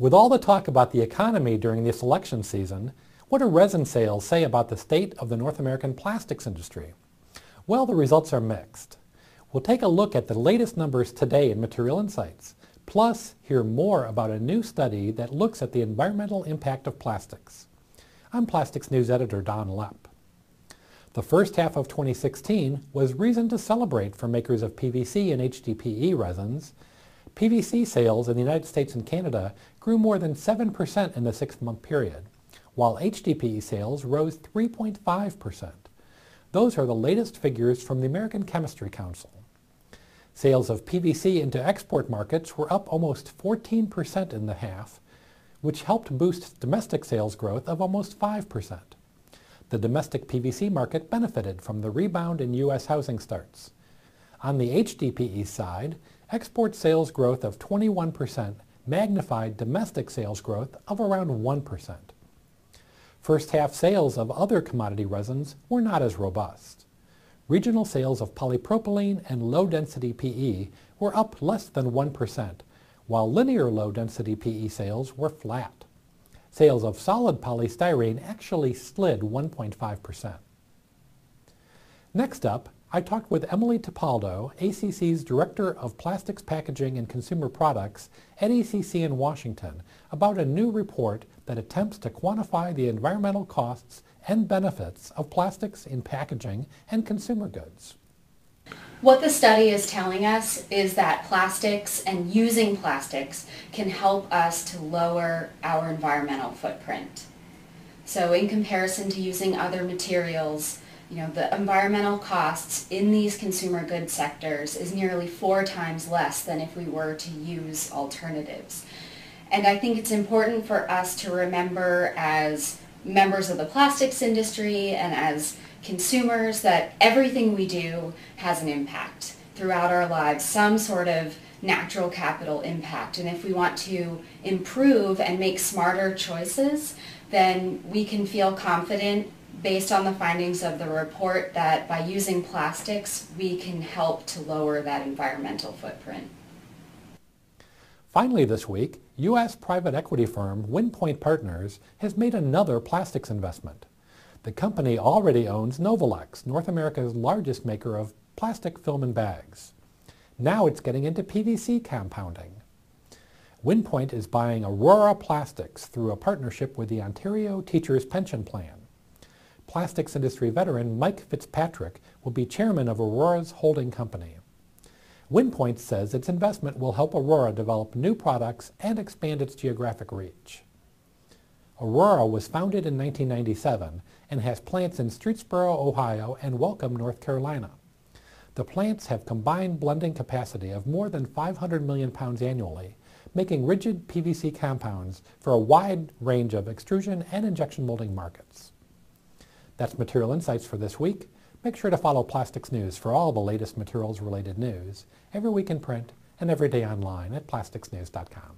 With all the talk about the economy during this election season, what do resin sales say about the state of the North American plastics industry? Well, the results are mixed. We'll take a look at the latest numbers today in Material Insights, plus hear more about a new study that looks at the environmental impact of plastics. I'm Plastics News Editor Don Lepp. The first half of 2016 was reason to celebrate for makers of PVC and HDPE resins. PVC sales in the United States and Canada grew more than 7% in the 6-month period, while HDPE sales rose 3.5%. Those are the latest figures from the American Chemistry Council. Sales of PVC into export markets were up almost 14% in the half, which helped boost domestic sales growth of almost 5%. The domestic PVC market benefited from the rebound in U.S. housing starts. On the HDPE side, export sales growth of 21% magnified domestic sales growth of around 1%. First half sales of other commodity resins were not as robust. Regional sales of polypropylene and low-density PE were up less than 1%, while linear low-density PE sales were flat. Sales of solid polystyrene actually slid 1.5%. Next up, I talked with Emily Tipaldo, ACC's Director of Plastics Packaging and Consumer Products at ACC in Washington, about a new report that attempts to quantify the environmental costs and benefits of plastics in packaging and consumer goods. What the study is telling us is that plastics and using plastics can help us to lower our environmental footprint. So in comparison to using other materials, the environmental costs in these consumer goods sectors is nearly 4 times less than if we were to use alternatives. And I think it's important for us to remember as members of the plastics industry and as consumers that everything we do has an impact throughout our lives, some sort of natural capital impact. And if we want to improve and make smarter choices, then we can feel confident based on the findings of the report that by using plastics, we can help to lower that environmental footprint. Finally this week, U.S. private equity firm WinPoint Partners has made another plastics investment. The company already owns Novolex, North America's largest maker of plastic film and bags. Now it's getting into PVC compounding. WinPoint is buying Aurora Plastics through a partnership with the Ontario Teachers' Pension Plan. Plastics industry veteran Mike Fitzpatrick will be chairman of Aurora's holding company. WinPoint says its investment will help Aurora develop new products and expand its geographic reach. Aurora was founded in 1997 and has plants in Streetsboro, Ohio and Welcome, North Carolina. The plants have combined blending capacity of more than 500 million pounds annually, making rigid PVC compounds for a wide range of extrusion and injection molding markets. That's Material Insights for this week. Make sure to follow Plastics News for all the latest materials-related news every week in print and every day online at plasticsnews.com.